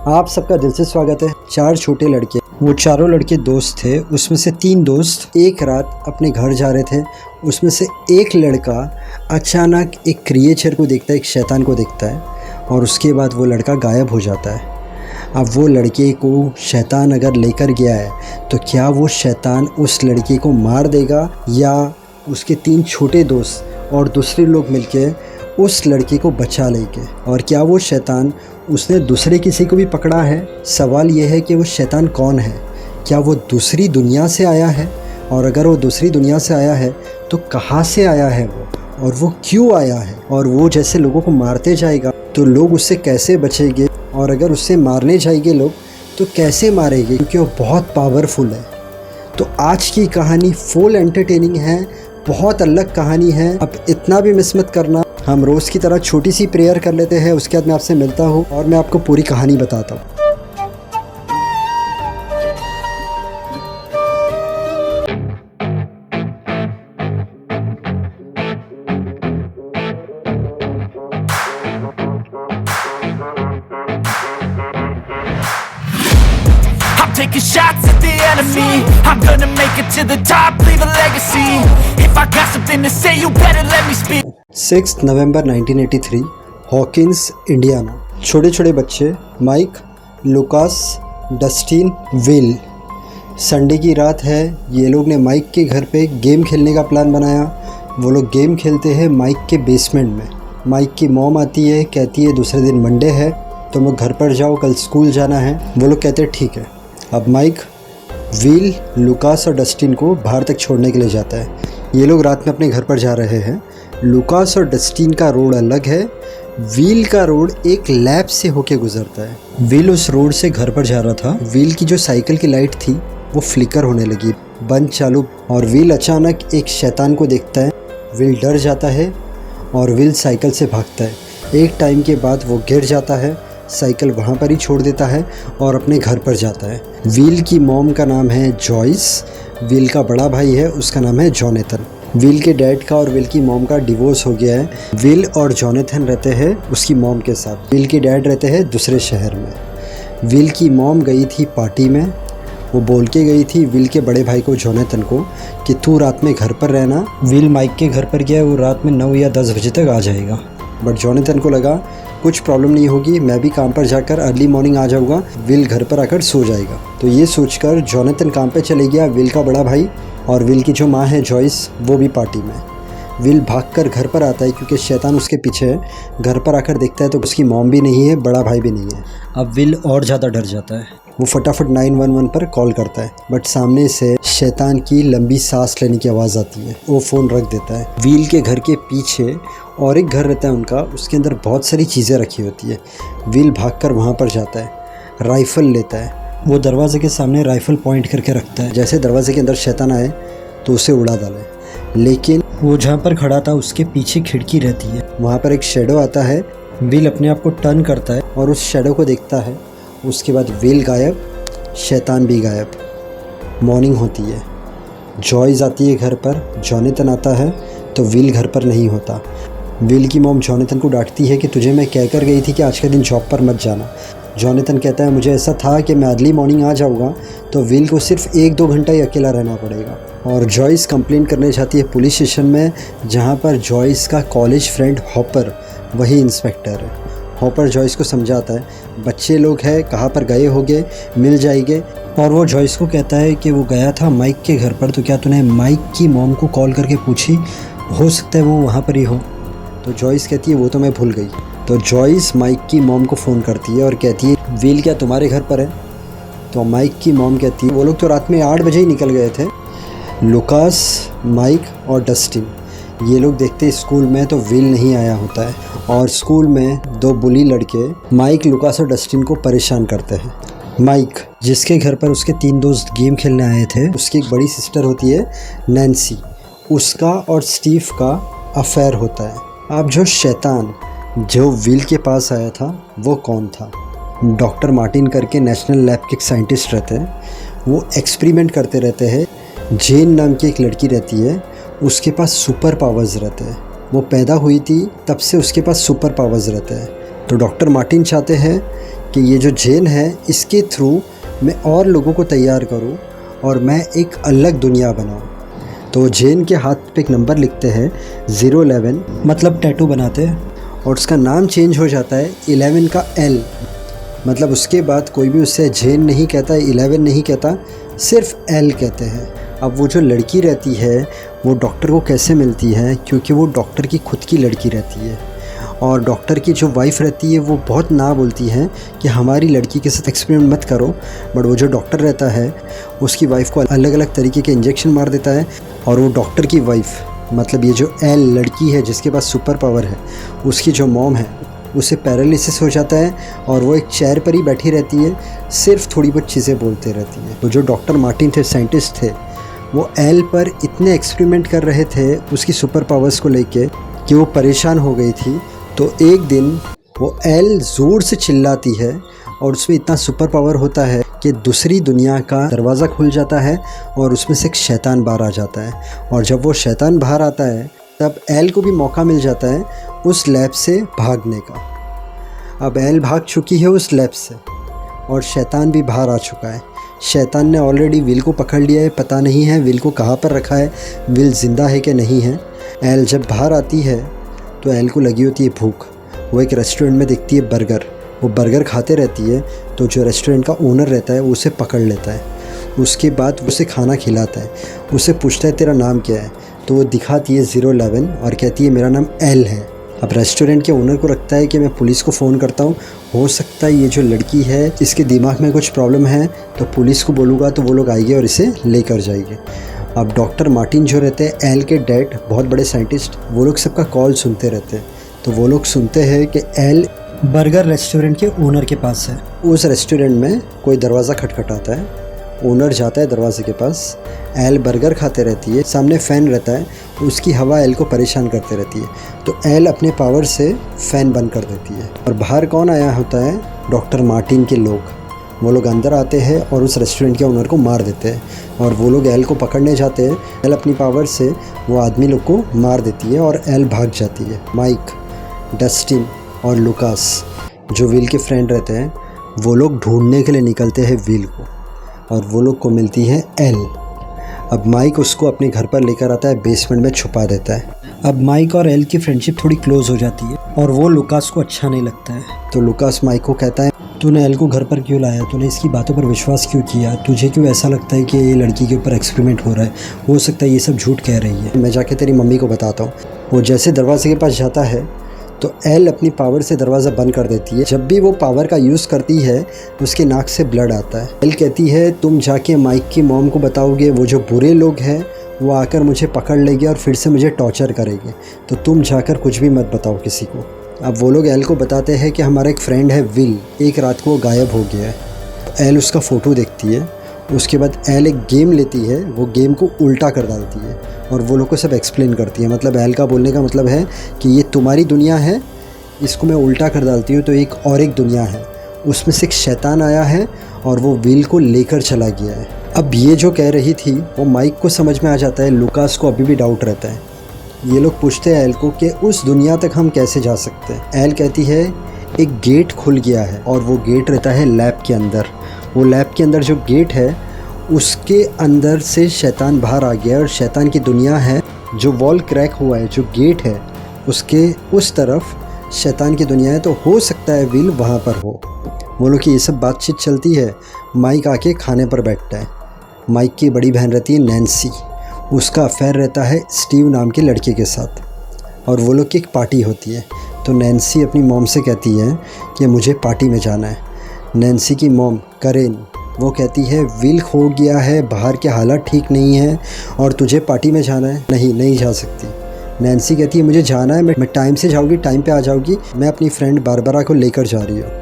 आप सबका दिल से स्वागत है। 4 छोटे लड़के, वो चारों लड़के दोस्त थे। उसमें से 3 दोस्त एक रात अपने घर जा रहे थे। उसमें से एक लड़का अचानक एक क्रिएचर को देखता है, एक शैतान को देखता है और उसके बाद वो लड़का गायब हो जाता है। अब वो लड़के को शैतान अगर लेकर गया है तो क्या वो शैतान उस लड़के को मार देगा या उसके 3 छोटे दोस्त और दूसरे लोग मिलके उस लड़के को बचा लेंगे? और क्या वो शैतान उसने दूसरे किसी को भी पकड़ा है? सवाल ये है कि वो शैतान कौन है? क्या वो दूसरी दुनिया से आया है? और अगर वो दूसरी दुनिया से आया है तो कहाँ से आया है वो, और वो क्यों आया है? और वो जैसे लोगों को मारते जाएगा तो लोग उससे कैसे बचेंगे? और अगर उससे मारने जाएंगे लोग तो कैसे मारेंगे? क्योंकि वो बहुत पावरफुल है। तो आज की कहानी फुल एंटरटेनिंग है, बहुत अलग कहानी है। अब इतना भी मिस मत करना। हम रोज़ की तरह छोटी सी प्रेयर कर लेते हैं, उसके बाद मैं आपसे मिलता हूँ और मैं आपको पूरी कहानी बताता हूँ। Taking shots at the enemy. I'm gonna make it to the top, leave a legacy. If I got something to say, you better let me speak. 6 नवंबर 1983, हॉकिंस, इंडियाना। छोटे छोटे बच्चे Mike, Lucas, Dustin, Will. Sunday की रात है। ये लोग ने माइक के घर पे गेम खेलने का प्लान बनाया। वो लोग गेम खेलते हैं माइक के बेसमेंट में। माइक की मॉम आती है, कहती है दूसरे दिन मंडे है, तुम लोग घर पर जाओ, कल स्कूल जाना है। वो लोग कहते हैं ठीक है। अब माइक विल, लुकास और डस्टिन को बाहर तक छोड़ने के लिए जाता है। ये लोग रात में अपने घर पर जा रहे हैं। लुकास और डस्टिन का रोड अलग है। विल का रोड एक लैब से होके गुजरता है। विल उस रोड से घर पर जा रहा था। विल की जो साइकिल की लाइट थी वो फ्लिकर होने लगी, बंद चालू। और विल अचानक एक शैतान को देखता है। विल डर जाता है और विल साइकिल से भागता है। एक टाइम के बाद वो गिर जाता है, साइकिल वहाँ पर ही छोड़ देता है और अपने घर पर जाता है। विल की मॉम का नाम है जॉयस। विल का बड़ा भाई है, उसका नाम है जॉनेथन। विल के डैड का और विल की मॉम का डिवोर्स हो गया है। विल और जॉनेथन रहते हैं उसकी मॉम के साथ। विल के डैड रहते हैं दूसरे शहर में। विल की मॉम गई थी पार्टी में। वो बोल के गई थी विल के बड़े भाई को, जॉनेथन को, कि तू रात में घर पर रहना। विल माइक के घर पर गया, वो रात में 9 या 10 बजे तक आ जाएगा। बट जॉनेथन को लगा कुछ प्रॉब्लम नहीं होगी, मैं भी काम पर जाकर अर्ली मॉर्निंग आ जाऊँगा, विल घर पर आकर सो जाएगा। तो ये सोचकर जॉनेथन काम पे चले गया। विल का बड़ा भाई और विल की जो माँ है जॉयस, वो भी पार्टी में। विल भागकर घर पर आता है क्योंकि शैतान उसके पीछे है। घर पर आकर देखता है तो उसकी मॉम भी नहीं है, बड़ा भाई भी नहीं है। अब विल और ज़्यादा डर जाता है। वो फटाफट 911 पर कॉल करता है, बट सामने से शैतान की लंबी सांस लेने की आवाज़ आती है। वो फ़ोन रख देता है। विल के घर के पीछे और एक घर रहता है उनका, उसके अंदर बहुत सारी चीज़ें रखी होती है। विल भागकर वहाँ पर जाता है, राइफ़ल लेता है। वो दरवाजे के सामने राइफ़ल पॉइंट करके रखता है, जैसे दरवाजे के अंदर शैतान आए तो उसे उड़ा डाले। लेकिन वो जहाँ पर खड़ा था उसके पीछे खिड़की रहती है, वहाँ पर एक शेडो आता है। विल अपने आप को टर्न करता है और उस शेडो को देखता है। उसके बाद विल गायब, शैतान भी गायब। मॉर्निंग होती है। जॉयस आती है घर पर, जॉनेथन आता है तो विल घर पर नहीं होता। विल की मॉम जॉनेथन को डांटती है कि तुझे मैं कह कर गई थी कि आज के दिन जॉब पर मत जाना। जॉनेथन कहता है मुझे ऐसा था कि मैं अर्ली मॉर्निंग आ जाऊंगा तो विल को सिर्फ 1-2 घंटा ही अकेला रहना पड़ेगा। और जॉयस कंप्लेंट करने जाती है पुलिस स्टेशन में, जहां पर जॉयस का कॉलेज फ्रेंड हॉपर, वही इंस्पेक्टर है। हॉपर जॉयस को समझाता है बच्चे लोग हैं, कहाँ पर गए होंगे, मिल जाएंगे। और वो जॉयस को कहता है कि वो गया था माइक के घर पर, तो क्या तूने माइक की मॉम को कॉल करके पूछी? हो सकता है वो वहाँ पर ही हो। तो जॉयस कहती है वो तो मैं भूल गई। तो जॉयस माइक की मॉम को फ़ोन करती है और कहती है विल क्या तुम्हारे घर पर है? तो माइक की मॉम कहती है वो लोग तो रात में 8 बजे ही निकल गए थे। लुकास, माइक और डस्टिन, ये लोग देखते स्कूल में तो विल नहीं आया होता है। और स्कूल में 2 बुली लड़के माइक, लुकास और डस्टिन को परेशान करते हैं। माइक, जिसके घर पर उसके 3 दोस्त गेम खेलने आए थे, उसकी एक बड़ी सिस्टर होती है नैन्सी, उसका और स्टीव का अफेयर होता है। अब जो शैतान जो विल के पास आया था वो कौन था? डॉक्टर मार्टिन करके नेशनल लैब के एक साइंटिस्ट रहते हैं। वो एक्सपेरिमेंट करते रहते हैं। जेन नाम की एक लड़की रहती है, उसके पास सुपर पावर्स रहते हैं। वो पैदा हुई थी तब से उसके पास सुपर पावर्स रहते हैं। तो डॉक्टर मार्टिन चाहते हैं कि ये जो जेल है इसके थ्रू मैं और लोगों को तैयार करूं और मैं एक अलग दुनिया बनाऊं। तो जेन के हाथ पे एक नंबर लिखते हैं 011, मतलब टैटू बनाते हैं, और उसका नाम चेंज हो जाता है 11 का L, मतलब उसके बाद कोई भी उससे जेन नहीं कहता, 11 नहीं कहता, सिर्फ L कहते हैं। अब वो जो लड़की रहती है वो डॉक्टर को कैसे मिलती है, क्योंकि वो डॉक्टर की खुद की लड़की रहती है और डॉक्टर की जो वाइफ़ रहती है वो बहुत ना बोलती है कि हमारी लड़की के साथ एक्सपेरिमेंट मत करो, बट वो जो डॉक्टर रहता है उसकी वाइफ़ को अलग अलग तरीके के इंजेक्शन मार देता है और वो डॉक्टर की वाइफ़, मतलब ये जो एल लड़की है जिसके पास सुपर पावर है, उसकी जो मॉम है उसे पैरालिसिस हो जाता है और वो एक चेयर पर ही बैठी रहती है, सिर्फ थोड़ी बहुत चीज़ें बोलते रहती है। तो जो डॉक्टर मार्टिन थे, साइंटिस्ट थे, वो एल पर इतने एक्सपेरिमेंट कर रहे थे उसकी सुपर पावर्स को लेके कि वो परेशान हो गई थी। तो एक दिन वो एल ज़ोर से चिल्लाती है और उसमें इतना सुपर पावर होता है कि दूसरी दुनिया का दरवाज़ा खुल जाता है और उसमें से एक शैतान बाहर आ जाता है। और जब वो शैतान बाहर आता है तब एल को भी मौका मिल जाता है उस लैब से भागने का। अब एल भाग चुकी है उस लैब से और शैतान भी बाहर आ चुका है। शैतान ने ऑलरेडी विल को पकड़ लिया है, पता नहीं है विल को कहाँ पर रखा है, विल ज़िंदा है कि नहीं है। एल जब बाहर आती है तो एल को लगी होती है भूख। वो एक रेस्टोरेंट में देखती है बर्गर, वो बर्गर खाते रहती है। तो जो रेस्टोरेंट का ओनर रहता है वो उसे पकड़ लेता है, उसके बाद उसे खाना खिलाता है, उसे पूछता है तेरा नाम क्या है, तो वो दिखाती है 011 और कहती है मेरा नाम एल है। अब रेस्टोरेंट के ओनर को लगता है कि मैं पुलिस को फ़ोन करता हूँ, हो सकता है ये जो लड़की है इसके दिमाग में कुछ प्रॉब्लम है, तो पुलिस को बोलूँगा तो वो लोग आएंगे और इसे लेकर जाएंगे। अब डॉक्टर मार्टिन जो रहते हैं एल के डैड, बहुत बड़े साइंटिस्ट, वो लोग सबका कॉल सुनते रहते हैं। तो वो लोग सुनते हैं कि एल बर्गर रेस्टोरेंट के ओनर के पास है। उस रेस्टोरेंट में कोई दरवाज़ा खटखटाता है, ओनर जाता है दरवाजे के पास। एल बर्गर खाते रहती है, सामने फ़ैन रहता है, उसकी हवा एल को परेशान करते रहती है। तो एल अपने पावर से फ़ैन बंद कर देती है और बाहर कौन आया होता है, डॉक्टर मार्टिन के लोग। वो लोग अंदर आते हैं और उस रेस्टोरेंट के ओनर को मार देते हैं और वो लोग एल को पकड़ने जाते हैं। एल अपनी पावर से वो आदमी लोग को मार देती है और एल भाग जाती है। माइक, डस्टिन और लुकास जो विल के फ्रेंड रहते हैं, वो लोग ढूंढने के लिए निकलते हैं विल को और वो लोग को मिलती है एल। अब माइक उसको अपने घर पर लेकर आता है, बेसमेंट में छुपा देता है। अब माइक और एल की फ्रेंडशिप थोड़ी क्लोज हो जाती है और वो लुकास को अच्छा नहीं लगता है। तो लुकास माइक को कहता है तूने एल को घर पर क्यों लाया, तूने इसकी बातों पर विश्वास क्यों किया, तुझे क्यों ऐसा लगता है कि ये लड़की के ऊपर एक्सपेरिमेंट हो रहा है, हो सकता है ये सब झूठ कह रही है, मैं जाके तेरी मम्मी को बताता हूँ। वो जैसे दरवाजे के पास जाता है तो एल अपनी पावर से दरवाज़ा बंद कर देती है। जब भी वो पावर का यूज़ करती है उसके नाक से ब्लड आता है। एल कहती है तुम जाके माइक की मॉम को बताओगे, वो जो बुरे लोग हैं वो आकर मुझे पकड़ लेंगे और फिर से मुझे टॉर्चर करेंगे, तो तुम जाकर कुछ भी मत बताओ किसी को। अब वो लोग एल को बताते हैं कि हमारा एक फ्रेंड है विल, एक रात को वो गायब हो गया है। एल उसका फ़ोटो देखती है, उसके बाद एल एक गेम लेती है, वो गेम को उल्टा कर डालती है और वो लोग को सब एक्सप्लेन करती है। मतलब एल का बोलने का मतलब है कि ये तुम्हारी दुनिया है, इसको मैं उल्टा कर डालती हूँ तो एक दुनिया है, उसमें से एक शैतान आया है और वो विल को लेकर चला गया है। अब ये जो कह रही थी वो माइक को समझ में आ जाता है, लुकास को अभी भी डाउट रहता है। ये लोग पूछते हैं एल को कि उस दुनिया तक हम कैसे जा सकते हैं। एल कहती है एक गेट खुल गया है और वो गेट रहता है लैब के अंदर। वो लैब के अंदर जो गेट है उसके अंदर से शैतान बाहर आ गया है और शैतान की दुनिया है। जो वॉल क्रैक हुआ है, जो गेट है उसके उस तरफ शैतान की दुनिया है, तो हो सकता है विल वहाँ पर हो। वो लोग की ये सब बातचीत चलती है। माइक आके खाने पर बैठता है। माइक की बड़ी बहन रहती है नैन्सी, उसका अफेयर रहता है स्टीव नाम के लड़के के साथ और वो लोग की एक पार्टी होती है। तो नैन्सी अपनी मॉम से कहती है कि मुझे पार्टी में जाना है। नैन्सी की मॉम करेन वो कहती है विल खो गया है, बाहर के हालात ठीक नहीं है और तुझे पार्टी में जाना है। नहीं जा सकती। नैन्सी कहती है मुझे जाना है, मैं टाइम से जाऊँगी, टाइम पे आ जाऊँगी, मैं अपनी फ्रेंड बारबरा को लेकर जा रही हूँ।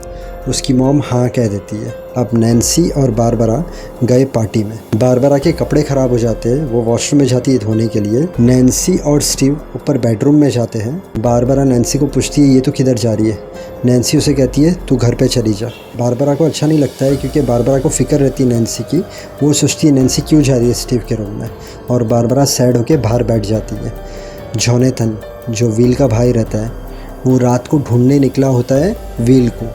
उसकी मॉम हाँ कह देती है। अब नैन्सी और बारबरा गए पार्टी में। बारबरा के कपड़े ख़राब हो जाते हैं, वो वॉशरूम में जाती है धोने के लिए। नैन्सी और स्टीव ऊपर बेडरूम में जाते हैं। बारबरा नैन्सी को पूछती है ये तो किधर जा रही है। नैन्सी उसे कहती है तू घर पे चली जा। बारबरा को अच्छा नहीं लगता है क्योंकि बारबरा को फ़िक्र रहती है नैन्सी की। वो सोचती है नैन्सी क्यों जा रही है स्टीव के रूम में, और बारबरा सैड होकर बाहर बैठ जाती है। जोनेथन जो विल का भाई रहता है वो रात को ढूंढने निकला होता है विल को।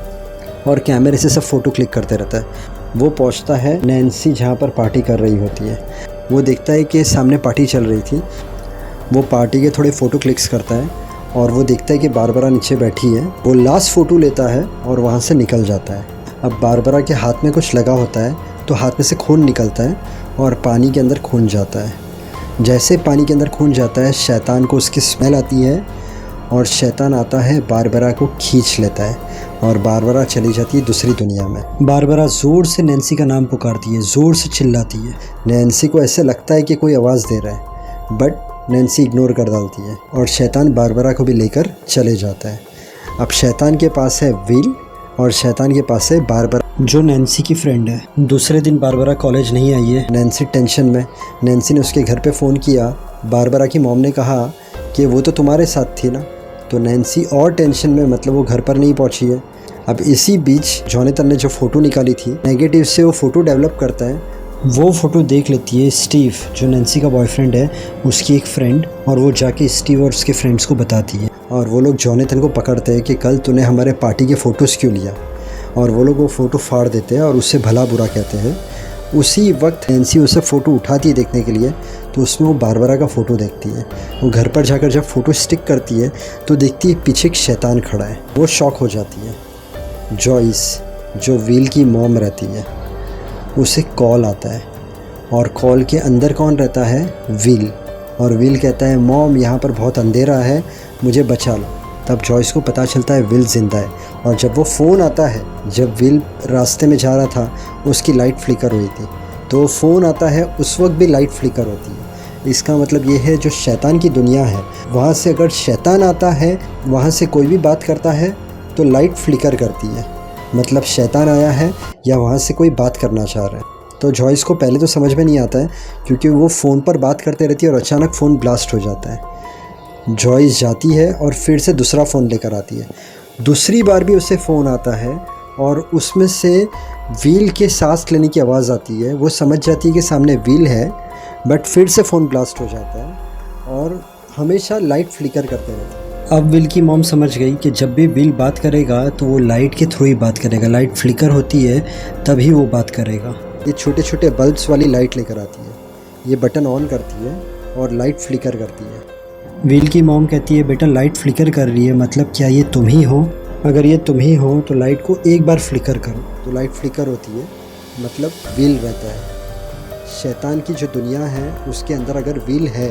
और कैमरे से सब फ़ोटो क्लिक करते रहता है। वो पहुंचता है नैन्सी जहाँ पर पार्टी कर रही होती है। वो देखता है कि सामने पार्टी चल रही थी। वो पार्टी के थोड़े फ़ोटो क्लिक्स करता है और वो देखता है कि बारबरा नीचे बैठी है। वो लास्ट फ़ोटो लेता है और वहाँ से निकल जाता है। अब बारबरा के हाथ में कुछ लगा होता है तो हाथ में से खून निकलता है और पानी के अंदर खून जाता है। जैसे पानी के अंदर खून जाता है, शैतान को उसकी स्मेल आती है और शैतान आता है, बारबरा को खींच लेता है और बारबरा चली जाती है दूसरी दुनिया में। बारबरा ज़ोर से नैन्सी का नाम पुकारती है, ज़ोर से चिल्लाती है। नैन्सी को ऐसे लगता है कि कोई आवाज़ दे रहा है, बट नैन्सी इग्नोर कर डालती है और शैतान बारबरा को भी लेकर चले जाता है। अब शैतान के पास है विल और शैतान के पास है बारबरा, जो नैन्सी की फ्रेंड है। दूसरे दिन बारबरा कॉलेज नहीं आई है। नैन्सी टेंशन में। नैन्सी ने उसके घर पे फ़ोन किया। बारबरा की मॉम ने कहा कि वो तो तुम्हारे साथ थी ना। तो नैन्सी और टेंशन में, मतलब वो घर पर नहीं पहुंची है। अब इसी बीच जॉनथन ने जो फ़ोटो निकाली थी नेगेटिव से, वो फ़ोटो डेवलप करता है। वो फ़ोटो देख लेती है स्टीव, जो नैन्सी का बॉयफ्रेंड है, उसकी एक फ्रेंड, और वो जाके स्टीव और उसके फ्रेंड्स को बताती है। और वो लोग जॉनथन को पकड़ते हैं कि कल तूने हमारे पार्टी के फ़ोटोज़ क्यों लिया, और वो लोग वो फ़ोटो फाड़ देते हैं और उससे भला बुरा कहते हैं। उसी वक्त नैन्सी उससे फ़ोटो उठाती है देखने के लिए, तो उसमें वो बारबरा का फ़ोटो देखती है। वो घर पर जाकर जब फ़ोटो स्टिक करती है तो देखती है पीछे एक शैतान खड़ा है। वो शॉक हो जाती है। जॉइस, जो विल की मॉम रहती है, उसे कॉल आता है और कॉल के अंदर कौन रहता है? विल। और विल कहता है, मॉम यहाँ पर बहुत अंधेरा है, मुझे बचा लो। तब जॉइस को पता चलता है विल ज़िंदा है। और जब वो फ़ोन आता है, जब विल रास्ते में जा रहा था उसकी लाइट फ्लिकर हुई थी, तो फ़ोन आता है उस वक्त भी लाइट फ्लिकर होती है। इसका मतलब ये है जो शैतान की दुनिया है, वहाँ से अगर शैतान आता है, वहाँ से कोई भी बात करता है तो लाइट फ्लिकर करती है। मतलब शैतान आया है या वहाँ से कोई बात करना चाह रहा है। तो जॉइस को पहले तो समझ में नहीं आता है, क्योंकि वो फ़ोन पर बात करते रहती है और अचानक फ़ोन ब्लास्ट हो जाता है। जॉइस जाती है और फिर से दूसरा फ़ोन लेकर आती है। दूसरी बार भी उसे फ़ोन आता है और उसमें से व्हील के सांस लेने की आवाज़ आती है। वो समझ जाती है कि सामने व्हील है, बट फिर से फ़ोन ब्लास्ट हो जाता है और हमेशा लाइट फ्लिकर करते रहते हैं। अब विल की मॉम समझ गई कि जब भी विल बात करेगा तो वो लाइट के थ्रू ही बात करेगा। लाइट फ्लिकर होती है तभी वो बात करेगा। ये छोटे छोटे बल्ब्स वाली लाइट लेकर आती है। ये बटन ऑन करती है और लाइट फ्लिकर करती है। विल की मॉम कहती है, बेटा लाइट फ्लिकर कर रही है, मतलब क्या ये तुम ही हो? अगर ये तुम ही हो तो लाइट को एक बार फ्लिकर करो। तो लाइट फ्लिकर होती है, मतलब विल रहता है। शैतान की जो दुनिया है उसके अंदर अगर विल है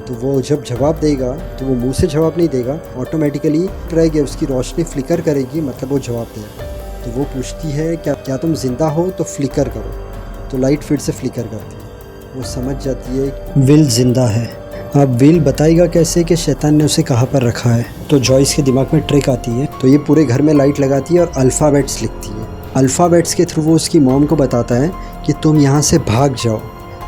तो वो जब जवाब देगा तो वो मुंह से जवाब नहीं देगा, ऑटोमेटिकली रहेगी, उसकी रोशनी फ्लिकर करेगी, मतलब वो जवाब देगा। तो वो पूछती है, क्या तुम ज़िंदा हो? तो फ्लिकर करो। तो लाइट फिर से फ्लिकर करती है। वो समझ जाती है विल ज़िंदा है। अब विल बताएगा कैसे कि शैतान ने उसे कहाँ पर रखा है। तो जॉइस के दिमाग में ट्रिक आती है, तो ये पूरे घर में लाइट लगाती है और अल्फ़ाबेट्स लिखती है। अल्फ़ाबेट्स के थ्रू वो उसकी मॉम को बताता है कि तुम यहाँ से भाग जाओ।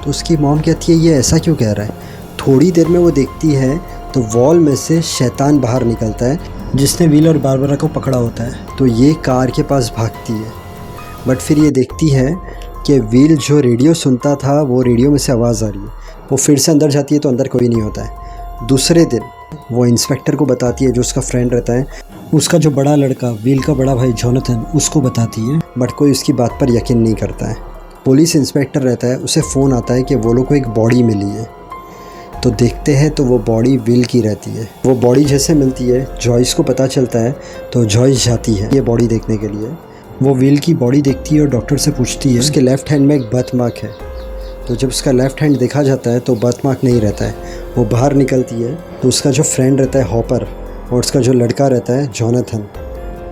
तो उसकी मॉम कहती है, ये ऐसा क्यों कह रहा है? थोड़ी देर में वो देखती है तो वॉल में से शैतान बाहर निकलता है, जिसने विल और बारबरा को पकड़ा होता है। तो ये कार के पास भागती है, बट फिर ये देखती है कि विल जो रेडियो सुनता था वो रेडियो में से आवाज़ आ रही है। वो फिर से अंदर जाती है तो अंदर कोई नहीं होता है। दूसरे दिन वो इंस्पेक्टर को बताती है, जो उसका फ्रेंड रहता है, उसका जो बड़ा लड़का विल का बड़ा भाई जॉनथन, उसको बताती है, बट कोई उसकी बात पर यकीन नहीं करता है। पुलिस इंस्पेक्टर रहता है, उसे फ़ोन आता है कि वो लोग को एक बॉडी मिली है। तो देखते हैं तो वो बॉडी विल की रहती है। वो बॉडी जैसे मिलती है, जॉइस को पता चलता है, तो जॉइस जाती है ये बॉडी देखने के लिए। वो विल की बॉडी देखती है और डॉक्टर से पूछती है, उसके लेफ़्ट हैंड में एक बर्थ मार्क है। तो जब उसका लेफ़्ट हैंड देखा जाता है तो बर्थ मार्क नहीं रहता है। वो बाहर निकलती है तो उसका जो फ्रेंड रहता है हॉपर और उसका जो लड़का रहता है जॉनथन,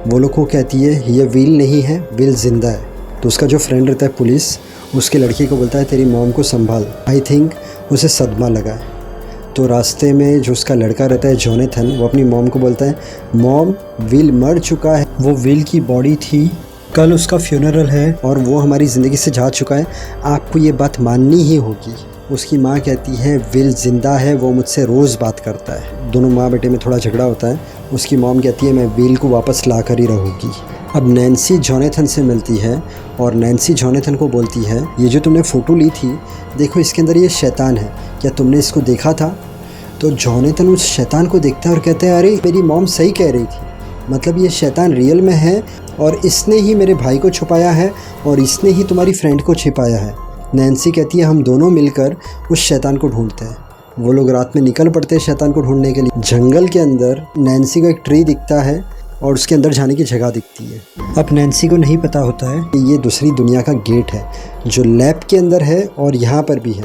वो लोग को कहती है ये विल नहीं है, विल ज़िंदा है। तो उसका जो फ्रेंड रहता है पुलिस, उसके लड़की को बोलता है तेरी मॉम को संभाल। आई थिंक उसे सदमा लगा है। तो रास्ते में जो उसका लड़का रहता है जॉनथन, वो अपनी मॉम को बोलता है, मॉम विल मर चुका है, वो विल की बॉडी थी, कल उसका फ्यूनरल है और वो हमारी ज़िंदगी से जा चुका है, आपको ये बात माननी ही होगी। उसकी माँ कहती है विल ज़िंदा है, वो मुझसे रोज़ बात करता है। दोनों माँ बेटे में थोड़ा झगड़ा होता है। उसकी मॉम कहती है मैं विल को वापस ला कर ही रहूँगी। अब नैन्सी जॉनथन से मिलती है और नैन्सी जॉनथन को बोलती है, ये जो तुमने फ़ोटो ली थी, देखो इसके अंदर ये शैतान है, क्या तुमने इसको देखा था? तो जॉनथन उस शैतान को देखता है और कहता है, अरे मेरी मॉम सही कह रही थी, मतलब ये शैतान रियल में है और इसने ही मेरे भाई को छुपाया है और इसने ही तुम्हारी फ्रेंड को छिपाया है। नैन्सी कहती है हम दोनों मिलकर उस शैतान को ढूंढते हैं। वो लोग रात में निकल पड़ते हैं शैतान को ढूंढने के लिए। जंगल के अंदर नैन्सी को एक ट्री दिखता है और उसके अंदर जाने की जगह दिखती है। अब नैन्सी को नहीं पता होता है कि ये दूसरी दुनिया का गेट है जो लैब के अंदर है और यहाँ पर भी है।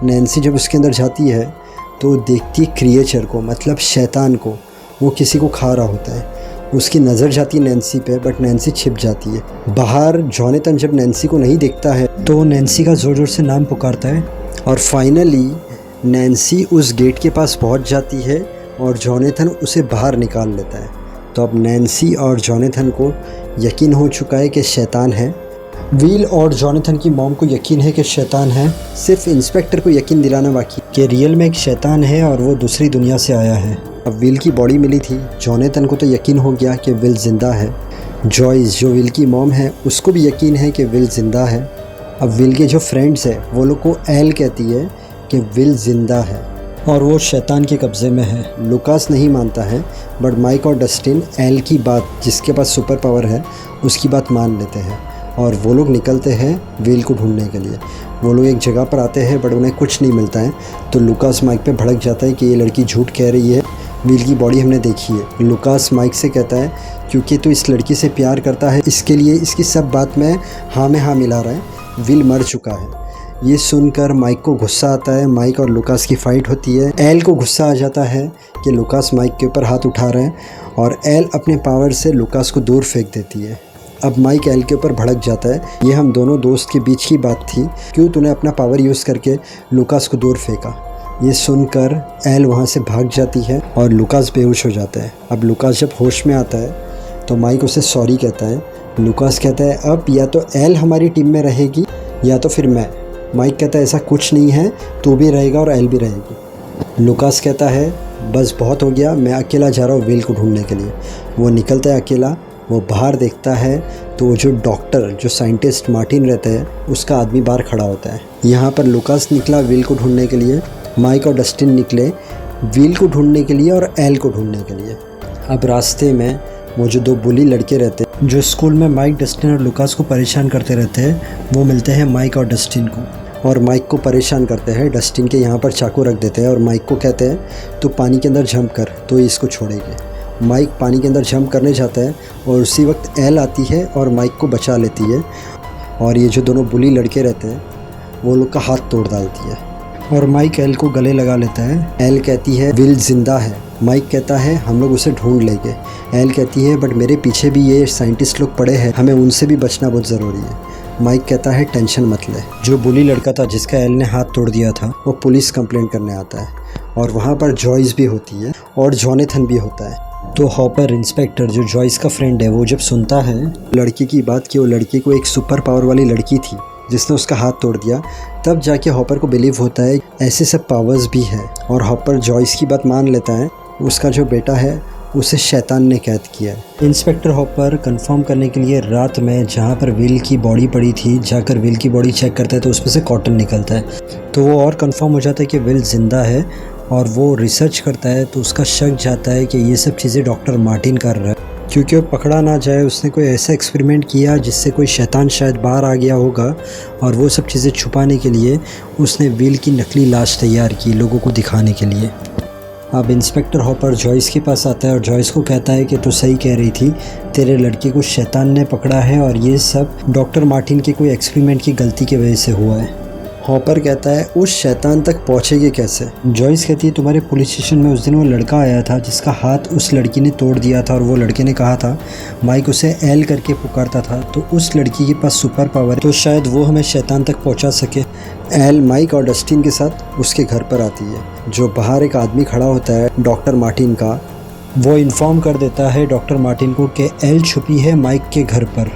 नैन्सी जब उसके अंदर जाती है तो देखती है क्रिएचर को, मतलब शैतान को। वो किसी को खा रहा होता है। उसकी नज़र जाती है नैन्सी पे, बट नैन्सी छिप जाती है। बाहर जॉनथन जब नैन्सी को नहीं देखता है तो नैन्सी का ज़ोर ज़ोर से नाम पुकारता है और फाइनली नैन्सी उस गेट के पास पहुंच जाती है और जॉनथन उसे बाहर निकाल लेता है। तो अब नैन्सी और जॉनथन को यकीन हो चुका है कि शैतान है। विल और जॉनथन की मॉम को यकीन है कि शैतान है। सिर्फ इंस्पेक्टर को यकीन दिलाना बाकी कि रियल में एक शैतान है और वो दूसरी दुनिया से आया है। अब विल की बॉडी मिली थी। जॉनथन को तो यकीन हो गया कि विल ज़िंदा है। जॉयस जो विल की मॉम है उसको भी यकीन है कि विल ज़िंदा है। अब विल के जो फ्रेंड्स हैं वो लोग को एल कहती है कि विल ज़िंदा है और वो शैतान के कब्ज़े में है। लुकास नहीं मानता है, बट माइक और डस्टिन एल की बात, जिसके पास सुपर पावर है, उसकी बात मान लेते हैं और वो लोग निकलते हैं विल को ढूंढने के लिए। वो लोग एक जगह पर आते हैं बट उन्हें कुछ नहीं मिलता है। तो लुकास माइक पे भड़क जाता है कि ये लड़की झूठ कह रही है, विल की बॉडी हमने देखी है। लुकास माइक से कहता है क्योंकि तू इस लड़की से प्यार करता है इसके लिए इसकी सब बात में हाँ मिला रहा है। विल मर चुका है। ये सुनकर माइक को गुस्सा आता है। माइक और लुकास की फ़ाइट होती है। एल को गुस्सा आ जाता है कि लुकास माइक के ऊपर हाथ उठा रहे हैं और एल अपने पावर से लुकास को दूर फेंक देती है। अब माइक एल के ऊपर भड़क जाता है, ये हम दोनों दोस्त के बीच की बात थी, क्यों तूने अपना पावर यूज़ करके लुकास को दूर फेंका। ये सुनकर एल वहाँ से भाग जाती है और लुकास बेहोश हो जाता है। अब लुकास जब होश में आता है तो माइक उसे सॉरी कहता है। लुकास कहता है अब या तो एल हमारी टीम में रहेगी या तो फिर मैं। माइक कहता है ऐसा कुछ नहीं है, तू भी रहेगा और एल भी रहेगी। लुकास कहता है बस बहुत हो गया, मैं अकेला जा रहा हूँ विल को ढूंढने के लिए। वो निकलता है अकेला। वो बाहर देखता है तो जो डॉक्टर, जो साइंटिस्ट मार्टिन रहता है, उसका आदमी बाहर खड़ा होता है। यहाँ पर लुकास निकला विल को ढूंढने के लिए। माइक और डस्टिन निकले विल को ढूंढने के लिए और एल को ढूंढने के लिए। अब रास्ते में वो जो दो बुली लड़के रहते हैं जो स्कूल में माइक, डस्टिन और लुकास को परेशान करते रहते हैं, वो मिलते हैं माइक और डस्टिन को और माइक को परेशान करते हैं। डस्टिन के यहाँ पर चाकू रख देते हैं और माइक को कहते हैं तो पानी के अंदर जंप कर तो इसको छोड़ेंगे। माइक पानी के अंदर जंप करने जाता है और उसी वक्त एल आती है और माइक को बचा लेती है और ये जो दोनों बुली लड़के रहते हैं वो लोग का हाथ तोड़ डालती है और माइक एल को गले लगा लेता है। एल कहती है विल ज़िंदा है। माइक कहता है हम लोग उसे ढूंढ लेंगे। एल कहती है बट मेरे पीछे भी ये साइंटिस्ट लोग पड़े हैं, हमें उनसे भी बचना बहुत ज़रूरी है। माइक कहता है टेंशन मत ले। जो बुली लड़का था जिसका एल ने हाथ तोड़ दिया था वो पुलिस कंप्लेंट करने आता है और वहाँ पर जॉयस भी होती है और जॉनथन भी होता है। तो हॉपर इंस्पेक्टर जो जॉयस का फ्रेंड है वो जब सुनता है लड़की की बात कि वो लड़की को एक सुपर पावर वाली लड़की थी जिसने उसका हाथ तोड़ दिया, तब जाके हॉपर को बिलीव होता है ऐसे सब पावर्स भी है और हॉपर जॉयस की बात मान लेता है। उसका जो बेटा है उसे शैतान ने कैद किया है। इंस्पेक्टर हॉपर कंफर्म करने के लिए रात में जहाँ पर विल की बॉडी पड़ी थी जाकर विल की बॉडी चेक करता है तो उसमें से कॉटन निकलता है। तो वो और कंफर्म हो जाता है कि विल ज़िंदा है और वो रिसर्च करता है तो उसका शक जाता है कि ये सब चीज़ें डॉक्टर मार्टिन कर रहा है क्योंकि वो पकड़ा ना जाए। उसने कोई ऐसा एक्सपेरिमेंट किया जिससे कोई शैतान शायद बाहर आ गया होगा और वो सब चीज़ें छुपाने के लिए उसने विल की नकली लाश तैयार की लोगों को दिखाने के लिए। अब इंस्पेक्टर हॉपर जॉयस के पास आता है और जॉयस को कहता है कि तू सही कह रही थी, तेरे लड़के को शैतान ने पकड़ा है और ये सब डॉक्टर मार्टिन के कोई एक्सपेरिमेंट की गलती की वजह से हुआ है। हॉपर कहता है उस शैतान तक पहुँचेगी कैसे। जॉयस कहती है तुम्हारे पुलिस स्टेशन में उस दिन वो लड़का आया था जिसका हाथ उस लड़की ने तोड़ दिया था और वो लड़के ने कहा था माइक उसे एल करके पुकारता था, तो उस लड़की के पास सुपर पावर है तो शायद वो हमें शैतान तक पहुंचा सके। एल माइक और डस्टिन के साथ उसके घर पर आती है। जो बाहर एक आदमी खड़ा होता है डॉक्टर मार्टिन का, वो इन्फॉर्म कर देता है डॉक्टर मार्टिन को कि एल छुपी है माइक के घर पर।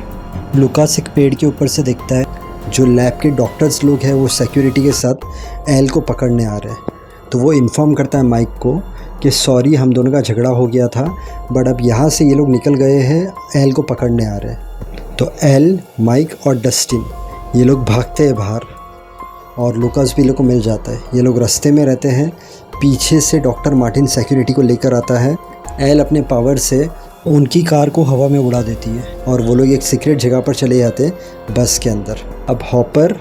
लुकास एक पेड़ के ऊपर से देखता है जो लैब के डॉक्टर्स लोग हैं वो सिक्योरिटी के साथ एल को पकड़ने आ रहे हैं। तो वो इन्फॉर्म करता है माइक को कि सॉरी हम दोनों का झगड़ा हो गया था बट अब यहाँ से ये लोग निकल गए हैं, एल को पकड़ने आ रहे हैं। तो एल, माइक और डस्टिन ये लोग भागते हैं बाहर और लुकास भी लोग को मिल जाता है। ये लोग रास्ते में रहते हैं। पीछे से डॉक्टर मार्टिन सिक्योरिटी को लेकर आता है। एल अपने पावर से उनकी कार को हवा में उड़ा देती है और वो लोग एक सीक्रेट जगह पर चले जाते हैं बस के अंदर। अब हॉपर,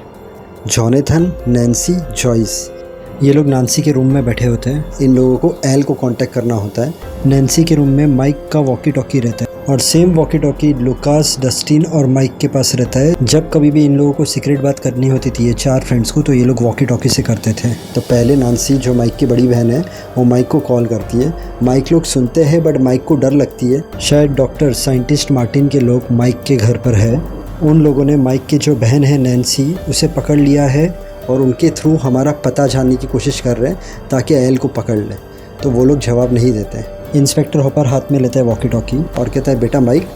जॉनेथन, नैन्सी, जॉइस ये लोग नैन्सी के रूम में बैठे होते हैं। इन लोगों को एल को कांटेक्ट करना होता है। नैन्सी के रूम में माइक का वॉकी टॉकी रहता है और same walkie talkie Lucas, Dustin और माइक के पास रहता है। जब कभी भी इन लोगों को सीक्रेट बात करनी होती थी ये 4 फ्रेंड्स को, तो ये लोग वॉकी टॉकी से करते थे। तो पहले नैन्सी जो माइक की बड़ी बहन है वो माइक को कॉल करती है। माइक लोग सुनते हैं बट माइक को डर लगती है। शायद डॉक्टर साइंटिस्ट मार्टिन के लोग माइक के घर पर है। उन लोगों ने माइक की जो बहन है नैन्सी उसे पकड़ लिया है और उनके थ्रू हमारा पता जानने की कोशिश कर रहे हैं ताकि एल को पकड़ ले। तो वो लोग जवाब नहीं देते। इंस्पेक्टर हॉपर हाथ में लेता है वॉकी टॉकी और कहता है, बेटा माइक,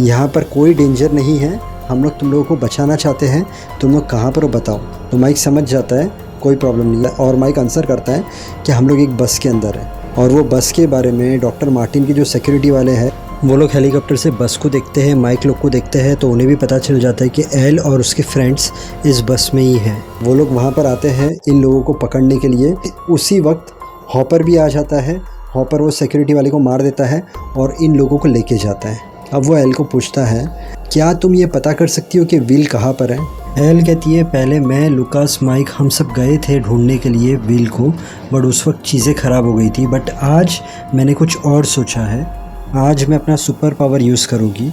यहाँ पर कोई डेंजर नहीं है, हम लोग तुम लोगों को बचाना चाहते हैं, तुम लोग कहाँ पर हो बताओ। तो माइक समझ जाता है कोई प्रॉब्लम नहीं है और माइक आंसर करता है कि हम लोग एक बस के अंदर हैं। और वो बस के बारे में डॉक्टर मार्टिन की जो सिक्योरिटी वाले हैं वो लोग हेलीकॉप्टर से बस को देखते हैं, माइक लोग को देखते हैं, तो उन्हें भी पता चल जाता है कि एल और उसके फ्रेंड्स इस बस में ही हैं। वो लोग वहाँ पर आते हैं इन लोगों को पकड़ने के लिए। उसी वक्त हॉपर भी आ जाता है। हॉपर वो सिक्योरिटी वाले को मार देता है और इन लोगों को लेके जाता है। अब वो एल को पूछता है, क्या तुम ये पता कर सकती हो कि विल कहाँ पर है? एल कहती है, पहले मैं, लुकास, माइक हम सब गए थे ढूंढने के लिए विल को, बट उस वक्त चीज़ें ख़राब हो गई थी। बट आज मैंने कुछ और सोचा है, आज मैं अपना सुपर पावर यूज़ करूँगी।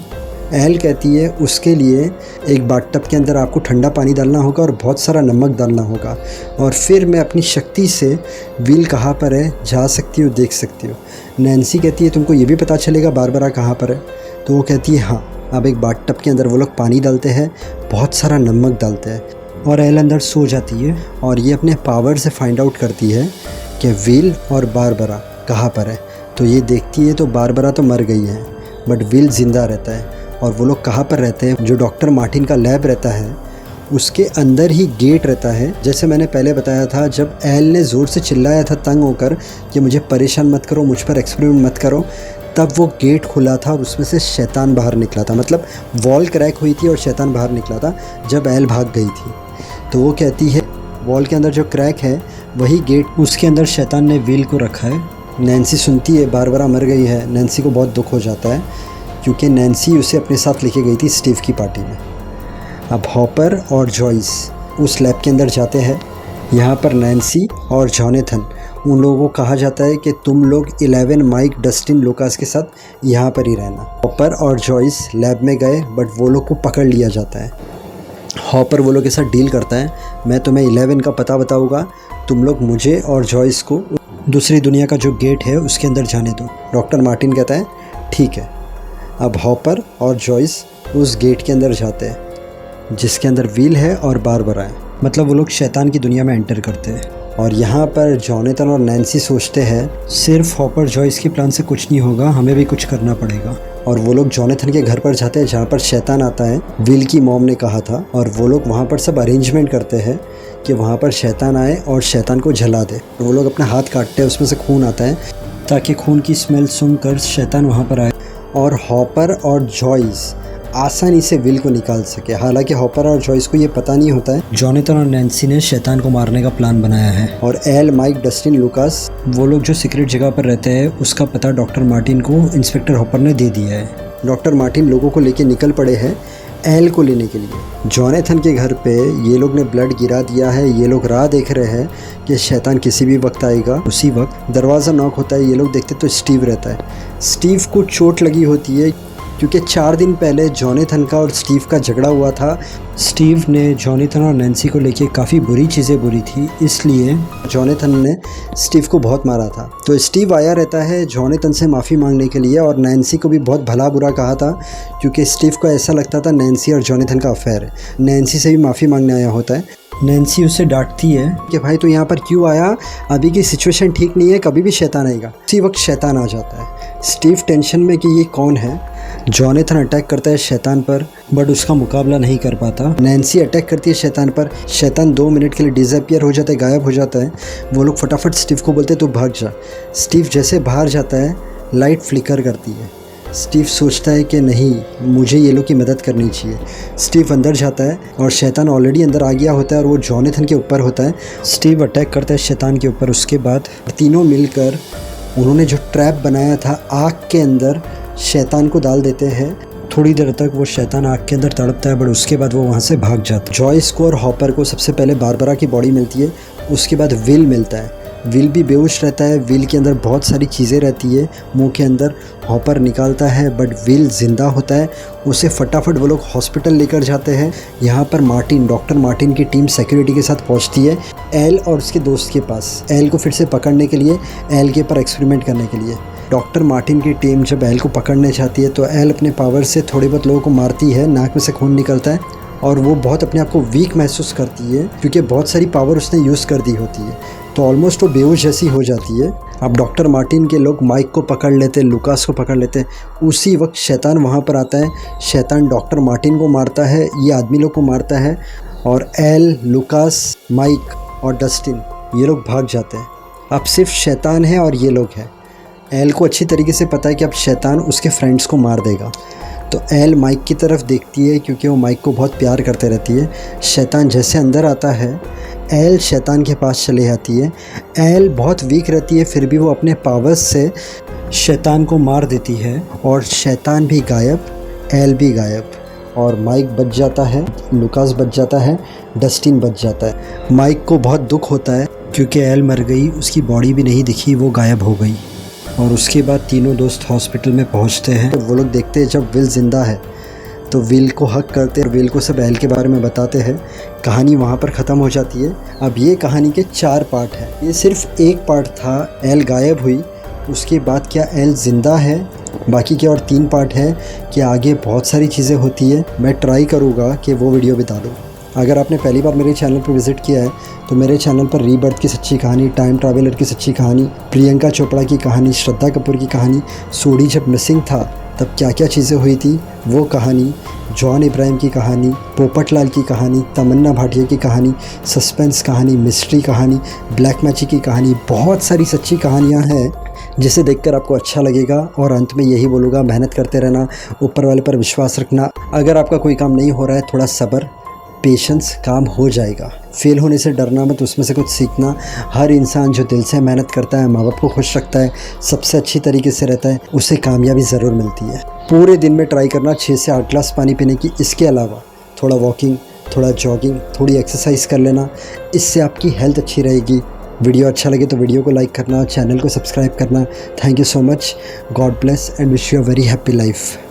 एल कहती है, उसके लिए एक बाथटब के अंदर आपको ठंडा पानी डालना होगा और बहुत सारा नमक डालना होगा और फिर मैं अपनी शक्ति से विल कहाँ पर है जा सकती हूँ, देख सकती हूँ। नैन्सी कहती है, तुमको ये भी पता चलेगा बारबरा कहाँ पर है? तो वो कहती है, हाँ। अब एक बाथटब के अंदर वो लोग पानी डालते हैं, बहुत सारा नमक डालते हैं और एल अंदर सो जाती है और ये अपने पावर से फाइंड आउट करती है कि विल और बारबरा कहाँ पर है। तो ये देखती है तो बारबरा तो मर गई है बट विल ज़िंदा रहता है। और वो लोग कहाँ पर रहते हैं? जो डॉक्टर मार्टिन का लैब रहता है उसके अंदर ही गेट रहता है। जैसे मैंने पहले बताया था, जब एल ने ज़ोर से चिल्लाया था तंग होकर कि मुझे परेशान मत करो, मुझ पर एक्सपेरिमेंट मत करो, तब वो गेट खुला था और उसमें से शैतान बाहर निकला था। मतलब वॉल क्रैक हुई थी और शैतान बाहर निकला था जब एल भाग गई थी। तो वो कहती है वॉल के अंदर जो क्रैक है वही गेट, उसके अंदर शैतान ने विल को रखा है। नैन्सी सुनती है बारबरा मर गई है। नैन्सी को बहुत दुख हो जाता है क्योंकि नैन्सी उसे अपने साथ लेके गई थी स्टीव की पार्टी में। अब हॉपर और जॉइस उस लैब के अंदर जाते हैं। यहाँ पर नैन्सी और जॉनेथन, उन लोगों को कहा जाता है कि तुम लोग 11 माइक, डस्टिन, लुकास के साथ यहाँ पर ही रहना। हॉपर और जॉइस लैब में गए बट वो लोग को पकड़ लिया जाता है। हॉपर वो लोग के साथ डील करता है, मैं तुम्हें 11 का पता बताऊँगा, तुम लोग मुझे और जॉइस को दूसरी दुनिया का जो गेट है उसके अंदर जाने दो। डॉक्टर मार्टिन कहता है ठीक है। अब हॉपर और जॉइस उस गेट के अंदर जाते हैं जिसके अंदर विल है और बारबरा है। मतलब वो लोग शैतान की दुनिया में एंटर करते हैं। और यहाँ पर जॉनेथन और नैन्सी सोचते हैं सिर्फ हॉपर जॉइस के प्लान से कुछ नहीं होगा, हमें भी कुछ करना पड़ेगा। और वो लोग जॉनेथन के घर पर जाते हैं जहाँ पर शैतान आता है, विल की मॉम ने कहा था। और वो लोग वहाँ पर सब अरेंजमेंट करते हैं कि वहाँ पर शैतान आए और शैतान को जला दे। और वो लोग अपना हाथ काटते हैं, उसमें से खून आता है ताकि खून की स्मेल सुनकर शैतान वहाँ पर आए और हॉपर और जॉइस आसानी से विल को निकाल सके। हालांकि हॉपर और जॉइस को ये पता नहीं होता है जॉनेथन और नैन्सी ने शैतान को मारने का प्लान बनाया है। और एल, माइक, डस्टिन, लुकास वो लोग जो सीक्रेट जगह पर रहते हैं उसका पता डॉक्टर मार्टिन को इंस्पेक्टर हॉपर ने दे दिया है। डॉक्टर मार्टिन लोगों को लेके निकल पड़े हैं एल को लेने के लिए। जॉनेथन के घर पे ये लोग ने ब्लड गिरा दिया है। ये लोग राह देख रहे हैं कि शैतान किसी भी वक्त आएगा। उसी वक्त दरवाज़ा नॉक होता है। ये लोग देखते तो स्टीव रहता है। स्टीव को चोट लगी होती है क्योंकि 4 दिन पहले जॉनेथन का और स्टीव का झगड़ा हुआ था। स्टीव ने जॉनेथन और नैन्सी को लेके काफ़ी बुरी चीज़ें बोली थी, इसलिए जॉनेथन ने स्टीव को बहुत मारा था। तो स्टीव आया रहता है जॉनेथन से माफ़ी मांगने के लिए और नैन्सी को भी बहुत भला बुरा कहा था क्योंकि स्टीव को ऐसा लगता था नैन्सी और जॉनेथन का अफेयर है। नैन्सी से भी माफ़ी मांगने आया होता है। नैन्सी उसे डांटती है कि भाई तू यहाँ पर क्यों आया, अभी की सिचुएशन ठीक नहीं है, कभी भी शैतान आएगा। उसी वक्त शैतान आ जाता है। स्टीव टेंशन में कि ये कौन है। जॉनेथन अटैक करता है शैतान पर बट उसका मुकाबला नहीं कर पाता। नैन्सी अटैक करती है शैतान पर। शैतान 2 मिनट के लिए डिसअपियर हो जाता है, गायब हो जाता है। वो लोग फटाफट स्टीव को बोलते तू भाग जा। स्टीव जैसे बाहर जाता है लाइट फ्लिकर करती है। स्टीव सोचता है कि नहीं, मुझे ये लोग की मदद करनी चाहिए। स्टीव अंदर जाता है और शैतान ऑलरेडी अंदर आ गया होता है और वो जॉनेथन के ऊपर होता है। स्टीव अटैक करता है शैतान के ऊपर। उसके बाद तीनों मिलकर उन्होंने जो ट्रैप बनाया था आग के अंदर शैतान को डाल देते हैं। थोड़ी देर तक वो शैतान आग के अंदर तड़पता है, बट उसके बाद वो वहाँ से भाग जाता है। जॉयस को और हॉपर को सबसे पहले बारबरा की बॉडी मिलती है, उसके बाद विल मिलता है। विल भी बेहोश रहता है। विल के अंदर बहुत सारी चीज़ें रहती है मुंह के अंदर। हॉपर निकालता है बट विल ज़िंदा होता है। उसे फटाफट वो लोग हॉस्पिटल लेकर जाते हैं। यहाँ पर मार्टिन, डॉक्टर मार्टिन की टीम सिक्योरिटी के साथ पहुँचती है एल और उसके दोस्त के पास, एल को फिर से पकड़ने के लिए, एल के ऊपर एक्सपेरिमेंट करने के लिए। डॉक्टर मार्टिन की टीम जब एल को पकड़ने जाती है तो एल अपने पावर से थोड़ी बहुत लोगों को मारती है, नाक में से खून निकलता है और वो बहुत अपने आप को वीक महसूस करती है क्योंकि बहुत सारी पावर उसने यूज़ कर दी होती है। तो ऑलमोस्ट वो बेहोश जैसी हो जाती है। अब डॉक्टर मार्टिन के लोग माइक को पकड़ लेते, लुकास को पकड़ लेते। उसी वक्त शैतान वहाँ पर आता है। शैतान डॉक्टर मार्टिन को मारता है, ये आदमी लोग को मारता है और एल, लुकास, माइक और डस्टिन ये लोग भाग जाते हैं। अब सिर्फ शैतान है और ये लोग हैं। एल को अच्छी तरीके से पता है कि अब शैतान उसके फ्रेंड्स को मार देगा, तो एल माइक की तरफ देखती है क्योंकि वो माइक को बहुत प्यार करते रहती है। शैतान जैसे अंदर आता है, एल शैतान के पास चले जाती है। एल बहुत वीक रहती है, फिर भी वो अपने पावर्स से शैतान को मार देती है और शैतान भी गायब, एल भी गायब और माइक बच जाता है, लुकास बच जाता है, डस्टिन बच जाता है। माइक को बहुत दुख होता है क्योंकि एल मर गई, उसकी बॉडी भी नहीं दिखी, वो गायब हो गई। और उसके बाद तीनों दोस्त हॉस्पिटल में पहुंचते हैं। तो वो लोग देखते हैं जब विल ज़िंदा है तो विल को हक करते हैं और विल को सब एल के बारे में बताते हैं। कहानी वहाँ पर ख़त्म हो जाती है। अब ये कहानी के 4 पार्ट हैं। ये सिर्फ एक पार्ट था, एल गायब हुई, उसके बाद क्या एल ज़िंदा है, बाकी के और 3 पार्ट है कि आगे बहुत सारी चीज़ें होती है। मैं ट्राई करूँगा कि वो वीडियो भी डालूँ। अगर आपने पहली बार मेरे चैनल पर विज़िट किया है तो मेरे चैनल पर रीबर्थ की सच्ची कहानी, टाइम ट्रैवलर की सच्ची कहानी, प्रियंका चोपड़ा की कहानी, श्रद्धा कपूर की कहानी, सोडी जब मिसिंग था तब क्या क्या चीज़ें हुई थी वो कहानी, जॉन इब्राहिम की कहानी, पोपटलाल की कहानी, तमन्ना भाटिया की कहानी, सस्पेंस कहानी, मिस्ट्री कहानी, ब्लैक मैजिक की कहानी, बहुत सारी सच्ची कहानियाँ हैं जिसे देखकर आपको अच्छा लगेगा। और अंत में यही बोलूँगा, मेहनत करते रहना, ऊपर वाले पर विश्वास रखना। अगर आपका कोई काम नहीं हो रहा है, थोड़ा सब्र, पेशेंस, काम हो जाएगा। फेल होने से डरना मत, उसमें से कुछ सीखना। हर इंसान जो दिल से मेहनत करता है, माँ बाप को खुश रखता है, सबसे अच्छी तरीके से रहता है, उसे कामयाबी ज़रूर मिलती है। पूरे दिन में ट्राई करना 6 से 8 ग्लास पानी पीने की। इसके अलावा थोड़ा वॉकिंग, थोड़ा जॉगिंग, थोड़ी एक्सरसाइज कर लेना, इससे आपकी हेल्थ अच्छी रहेगी। वीडियो अच्छा लगे तो वीडियो को लाइक करना, चैनल को सब्सक्राइब करना। Thank you so much. God bless and wish you a very happy life.